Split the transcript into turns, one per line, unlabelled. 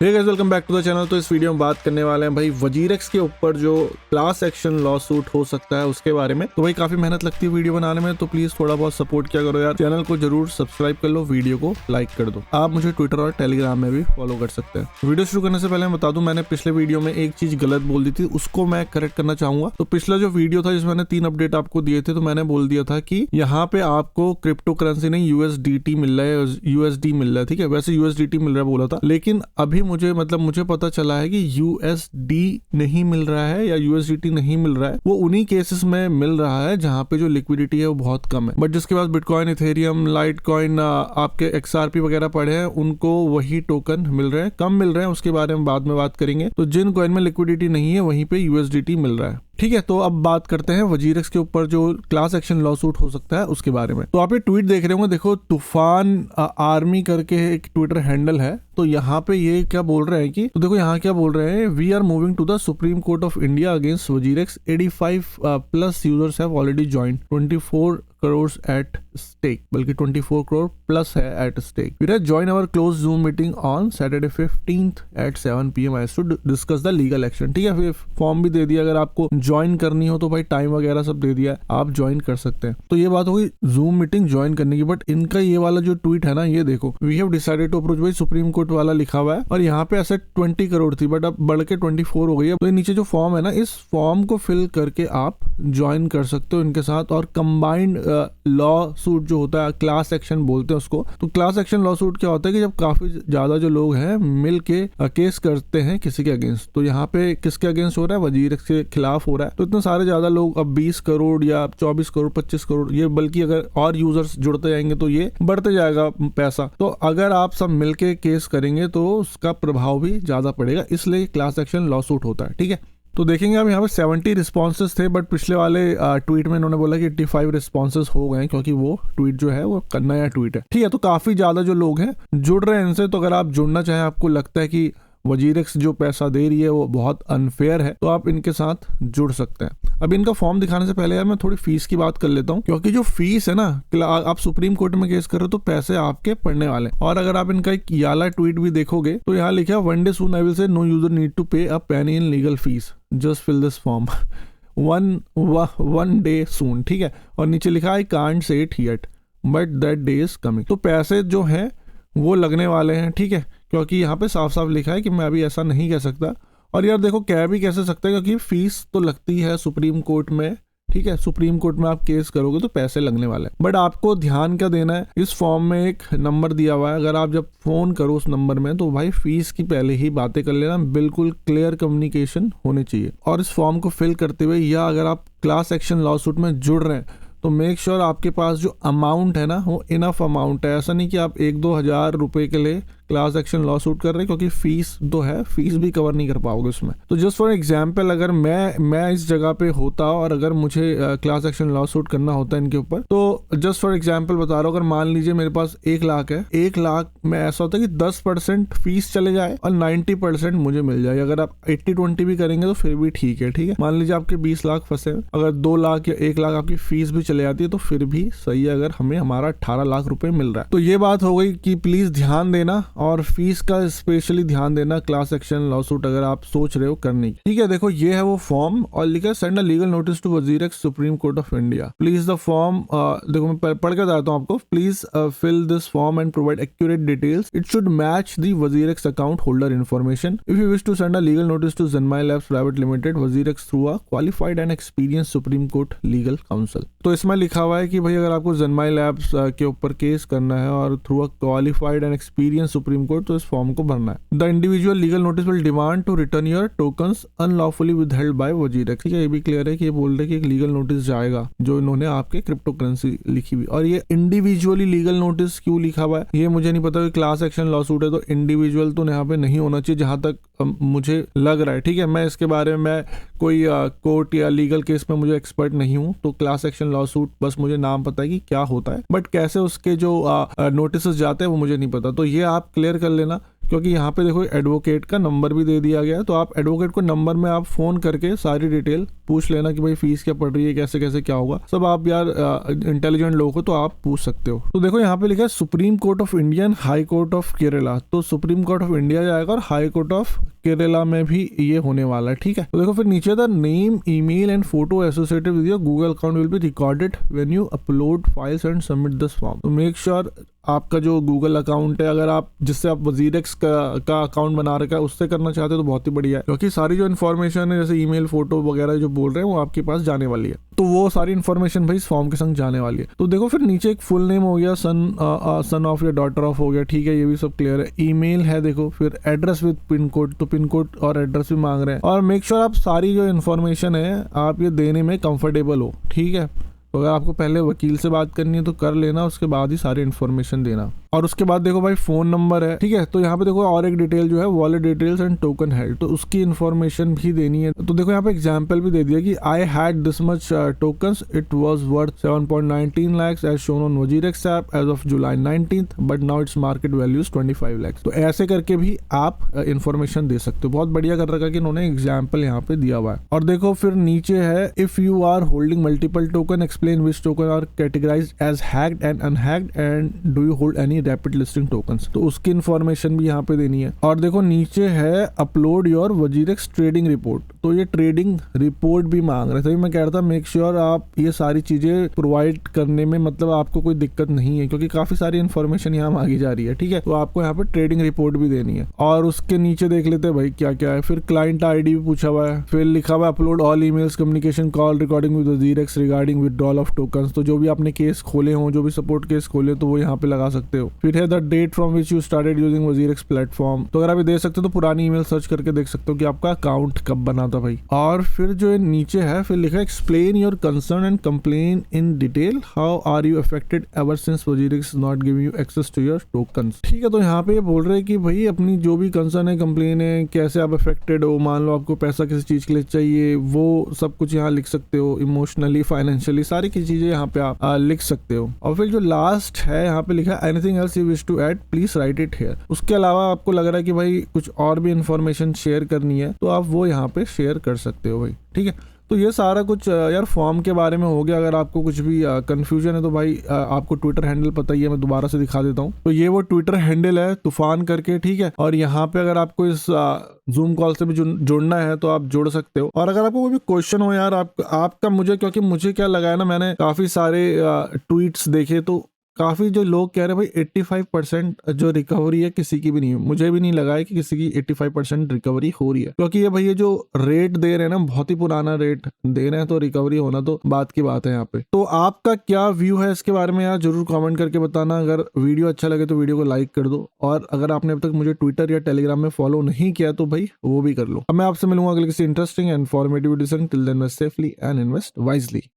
Hey guys, welcome back to the channel. तो इस video में बात करने वाले हैं भाई वजीरेक्स के ऊपर जो क्लास एक्शन लॉ सूट हो सकता है उसके बारे में। तो भाई काफी मेहनत लगती है वीडियो बनाने में, तो प्लीज थोड़ा बहुत सपोर्ट किया करो यार। चैनल को जरूर सब्सक्राइब कर लो, वीडियो को लाइक कर दो। आप मुझे ट्विटर और टेलीग्राम में भी फॉलो कर सकते हैं। वीडियो शुरू करने से पहले मैं बता दूं, मैंने पिछले वीडियो में एक चीज गलत बोल दी थी, उसको मैं करेक्ट करना चाहूंगा। तो पिछला जो वीडियो था जिसमें मैंने 3 अपडेट आपको दिए थे, तो मैंने बोल दिया था कि यहाँ पे आपको क्रिप्टो करेंसी नहीं यूएसडीटी मिल रहा है, यूएसडी मिल रहा है। ठीक है, वैसे यूएसडीटी मिल रहा है बोला था, लेकिन अभी मुझे पता चला है कि यूएसडी नहीं मिल रहा है या यूएसडीटी नहीं मिल रहा है। वो उन्हीं केसेस में मिल रहा है जहां पे जो लिक्विडिटी है वो बहुत कम है। बट जिसके पास बिटकॉइन, इथेरियम, लाइटकॉइन, आपके एक्सआरपी वगैरह पड़े हैं, उनको वही टोकन मिल रहे हैं। कम मिल रहे हैं, उसके बारे में बाद में बात करेंगे। तो जिन कॉइन में लिक्विडिटी नहीं है वहीं पे यूएसडीटी मिल रहा है। ठीक है, तो अब बात करते हैं वजीरेक्स के ऊपर जो क्लास एक्शन लॉ सूट हो सकता है उसके बारे में। तो आप ये ट्वीट देख रहे होंगे, देखो तूफान आर्मी करके एक ट्विटर हैंडल है। तो यहाँ पे ये क्या बोल रहे हैं कि, तो देखो यहाँ क्या बोल रहे हैं, we are moving to the Supreme Court of India against WazirX. 85 plus users have already joined, 24 crores at stake, बल्कि 24 करोड़ प्लस है at stake. We will join our closed Zoom meeting on Saturday 15th at 7 PM to discuss the legal action. ठीक है, फिर form भी दे दिया, अगर आपको ज्वाइन करनी हो तो भाई टाइम वगैरह सब दे दिया है, आप ज्वाइन कर सकते हैं। तो ये बात होगी जूम मीटिंग ज्वाइन करने की। बट इनका ये वाला जो ट्वीट है ना, ये देखो, we have decided to approach, भाई सुप्रीम कोर्ट वाला लिखा हुआ है, और यहाँ पे ऐसे 20 करोड़ थी बट अब बढ़ के 24 हो गई है। तो ये नीचे जो फॉर्म है ना, इस फॉर्म को फिल करके आप ज्वाइन कर सकते हो इनके साथ। और कंबाइंड लॉ सूट जो होता है, क्लास एक्शन बोलते हैं उसको। तो क्लास एक्शन लॉ सूट क्या होता है कि जब काफी ज्यादा जो लोग हैं मिल के केस करते हैं किसी के अगेंस्ट। तो यहाँ पे किसके अगेंस्ट हो रहा है, वजीरेक्स के खिलाफ हो रहा है। तो इतने सारे ज्यादा लोग, अब 20 करोड़ या 24 करोड़ 25 करोड़, ये बल्कि अगर और यूजर्स जुड़ते जाएंगे तो ये बढ़ते जाएगा पैसा। तो अगर आप सब मिलके केस करेंगे तो उसका प्रभाव भी ज्यादा पड़ेगा, इसलिए क्लास एक्शन लॉ सूट होता है। ठीक है, तो देखेंगे अब यहाँ पे 70 रिस्पॉन्सेस थे, बट पिछले वाले ट्वीट में इन्होंने बोला कि 85 रिस्पॉन्सेस हो गए, क्योंकि वो ट्वीट जो है वो नया ट्वीट है। ठीक है, तो काफी ज्यादा जो लोग हैं जुड़ रहे हैं इनसे। तो अगर आप जुड़ना चाहें, आपको लगता है कि वजीरेक्स जो पैसा दे रही है वो बहुत अनफेयर है, तो आप इनके साथ जुड़ सकते हैं। अब इनका फॉर्म दिखाने से पहले यार मैं थोड़ी फीस की बात कर लेता हूँ, क्योंकि जो फीस है ना, आप सुप्रीम कोर्ट में केस कर रहे हो तो पैसे आपके पड़ने वाले। और अगर आप इनका एक याला ट्वीट भी देखोगे तो यहाँ लिखा है, one day soon I will say no user need to pay a penny in legal fees, just fill this form one day soon. ठीक है, और नीचे लिखा I can't say it yet but that day is coming. तो पैसे जो हैं वो लगने वाले हैं। ठीक है, क्योंकि यहाँ पे साफ साफ लिखा है कि मैं अभी ऐसा नहीं कह सकता। और यार देखो, कह भी कैसे सकता है, क्योंकि फीस तो लगती है सुप्रीम कोर्ट में। ठीक है, सुप्रीम कोर्ट में आप केस करोगे तो पैसे लगने वाले हैं। बट आपको ध्यान क्या देना है, इस फॉर्म में एक नंबर दिया हुआ है, अगर आप जब फोन करो उस नंबर में तो भाई फीस की पहले ही बातें कर लेना, बिल्कुल क्लियर कम्युनिकेशन होनी चाहिए। और इस फॉर्म को फिल करते हुए, या अगर आप क्लास एक्शन लॉ सूट में जुड़ रहे हैं तो मेक श्योर आपके पास जो अमाउंट है ना वो इनफ अमाउंट है। ऐसा नहीं कि आप 1-2 हज़ार रुपए के लिए क्लास एक्शन लॉ सूट कर रहे हैं, क्योंकि फीस तो है, फीस भी कवर नहीं कर पाओगे उसमें। तो जस्ट फॉर एग्जांपल, अगर मैं इस जगह पे होता और अगर मुझे क्लास एक्शन लॉ सूट करना होता इनके ऊपर, तो जस्ट फॉर एग्जांपल बता रहा हूँ, अगर मान लीजिए मेरे पास 1 लाख है, 1 लाख में ऐसा होता है कि 10% फीस चले जाए और 90% मुझे मिल जाए। अगर आप 80-20 भी करेंगे तो फिर भी ठीक है। ठीक है, मान लीजिए आपके 20 लाख फंसे, अगर 2 लाख या 1 लाख आपकी फीस भी चले जाती है तो फिर भी सही है, अगर हमें हमारा 18 लाख रुपए मिल रहा है। तो ये बात हो गई कि प्लीज ध्यान देना, और फीस का स्पेशली ध्यान देना क्लास एक्शन लॉ सूट अगर आप सोच रहे हो करने की। ठीक है, देखो ये है वो फॉर्म, और लिखा send a legal notice to WazirX Supreme Court of India. Please the form, देखो मैं पढ़ के बताता हूँ आपको। Please fill this form and provide accurate details. It should match the WazirX account holder information. If you wish to send a legal notice to Zanmai Labs Private Limited WazirX through a qualified and experience Supreme Court legal counsel. तो इसमें लिखा हुआ है कि भाई अगर आपको ज़ेनमाई labs के ऊपर केस करना है और through a qualified and experience Supreme Court, तो इस फॉर्म को भरना है। The individual legal notice will demand to return your tokens unlawfully withheld by WazirX. ठीक है, ये भी क्लियर है कि ये बोल रहे कि एक लीगल नोटिस जाएगा जो इन्होंने आपके क्रिप्टो करेंसी लिखी हुई। और ये इंडिविजुअली लीगल नोटिस क्यों लिखा हुआ है ये मुझे नहीं पता। क्लास एक्शन लॉ सूट है तो इंडिविजुअल तो यहाँ पे नहीं होना चाहिए, जहां तक मुझे लग रहा है। ठीक है, मैं इसके बारे में मैं कोई कोर्ट या लीगल केस में मुझे एक्सपर्ट नहीं हूँ, तो क्लास एक्शन लॉ सूट बस मुझे नाम पता है कि क्या होता है, बट कैसे उसके जो नोटिस जाते हैं वो मुझे नहीं पता। तो ये आप क्लियर कर लेना क्योंकि यहाँ पे देखो एडवोकेट का नंबर भी दे दिया गया है, तो आप एडवोकेट को नंबर में आप फोन करके सारी डिटेल पूछ लेना कि भाई फीस क्या पड़ रही है, कैसे कैसे क्या होगा, सब आप यार इंटेलिजेंट लोग हो तो आप पूछ सकते हो। तो देखो यहाँ पे लिखा है supreme Court of India and high court of Kerala, तो सुप्रीम कोर्ट ऑफ इंडिया जाएगा और हाई कोर्ट ऑफ केरला में भी ये होने वाला है, ठीक है। तो देखो फिर नीचे the name, email and photo associated with your Google account will be recorded when you upload files and submit this form. तो मेक श्योर आपका जो गूगल अकाउंट है, अगर आप जिससे आप वजीरेक्स का अकाउंट बना रखा है उससे करना चाहते हो तो बहुत ही बढ़िया है, क्योंकि सारी जो इन्फॉर्मेशन है जैसे ईमेल, फोटो वगैरह जो बोल रहे हैं वो आपके पास जाने वाली है, तो वो सारी इन्फॉर्मेशन भाई इस फॉर्म के संग जाने वाली है। तो देखो फिर नीचे एक फुल नेम हो गया, सन ऑफ या डॉटर ऑफ हो गया, ठीक है, ये भी सब क्लियर है। ईमेल है देखो, फिर एड्रेस विद पिन कोड, तो पिन कोड और एड्रेस भी मांग रहे हैं, और मेक श्योर आप सारी जो इन्फॉर्मेशन है आप ये देने में कंफर्टेबल हो, ठीक है। तो अगर आपको पहले वकील से बात करनी है तो कर लेना, उसके बाद ही सारी इन्फॉर्मेशन देना। और उसके बाद देखो भाई फोन नंबर है, ठीक है। तो यहाँ पे देखो और एक डिटेल जो है wallet details and token held, तो उसकी इन्फॉर्मेशन भी देनी है। तो देखो यहाँ पे एग्जांपल भी दे दिया कि I had this much tokens, it was worth 7.19 lakhs as shown on WazirX app as of July 19th, but now it's market values 25 lakhs। तो ऐसे करके भी आप इन्फॉर्मेशन दे सकते हो। बहुत बढ़िया कर रखा कि इन्होंने एग्जाम्पल यहाँ पे दिया हुआ है। और देखो फिर नीचे है if you are holding multiple token, explain which token are categorised as hacked and unhacked and do you hold any rapid listing tokens, तो उसकी इन्फॉर्मेशन भी यहाँ पे देनी है। और देखो नीचे है upload your WazirX trading report, तो ये ट्रेडिंग रिपोर्ट भी मांग रहे थे। मैं कह रहा था मेक श्योर आप ये सारी चीजें प्रोवाइड करने में मतलब आपको कोई दिक्कत नहीं है, क्योंकि काफी सारी इन्फॉर्मेशन यहाँ मांगी जा रही है, ठीक है। तो आपको यहाँ पे ट्रेडिंग रिपोर्ट भी देनी है। और उसके नीचे देख लेते हैं भाई क्या क्या है। फिर क्लाइंट आईडी भी पूछा हुआ है, फिर लिखा हुआ है upload all emails, communication, call recording with WazirX regarding withdrawal of tokens, तो जो भी आपने केस खोले हो, जो भी सपोर्ट केस खोले तो वो यहाँ पे लगा सकते हो। फिर है the date from which you started using WazirX platform, तो अगर आप दे सकते हो तो पुरानी ईमेल सर्च करके देख सकते हो कि आपका अकाउंट कब बना था भाई। और फिर जो नीचे है फिर लिखा है explain your concern and complain in detail, how are you affected ever since WazirX not giving you access to your tokens, ठीक है। तो यहाँ पे बोल रहे हैं कि भाई अपनी जो भी कंसर्न है, कंप्लेन है, कैसे आप अफेक्टेड हो, मान लो आपको पैसा किसी चीज के लिए चाहिए, वो सब कुछ यहाँ लिख सकते हो, इमोशनली, फाइनेंशियली, सारी की चीजें यहाँ पे आप लिख सकते हो। और फिर जो लास्ट है यहाँ पे लिखा है anything else you wish to add please write it here, उसके अलावा आपको लग रहा है कि भाई कुछ और भी इन्फॉर्मेशन शेयर करनी है तो आप वो यहाँ पे शेयर कर सकते हो भाई, ठीक है। तो ये सारा कुछ यार फॉर्म के बारे में हो गया। अगर आपको कुछ भी कंफ्यूजन है तो भाई आपको ट्विटर हैंडल पता ही है, मैं दोबारा से दिखा देता हूँ। तो ये वो ट्विटर हैंडल है तूफान करके, ठीक है। और यहाँ पे अगर आपको इस जूम कॉल से भी जुड़ना है तो आप जुड़ सकते हो। और अगर आपको कोई भी क्वेश्चन हो यार आपका मुझे, क्योंकि मुझे क्या लगा है ना, मैंने काफी सारे ट्वीट्स देखे तो काफी जो लोग कह रहे हैं भाई 85% जो रिकवरी है किसी की भी नहीं है। मुझे भी नहीं लगा है कि किसी की 85% रिकवरी हो रही है, क्योंकि ये भाई ये जो रेट दे रहे हैं ना बहुत ही पुराना रेट दे रहे हैं, तो रिकवरी होना तो बात की बात है यहाँ पे। तो आपका क्या व्यू है इसके बारे में यार जरूर कमेंट करके बताना। अगर वीडियो अच्छा लगे तो वीडियो को लाइक कर दो, और अगर आपने अब तक मुझे ट्विटर या टेलीग्राम में फॉलो नहीं किया तो भाई वो भी कर लो। अब मैं आपसे मिलूंगा अगले किसी interesting and informative video. Till then invest safely and invest wisely.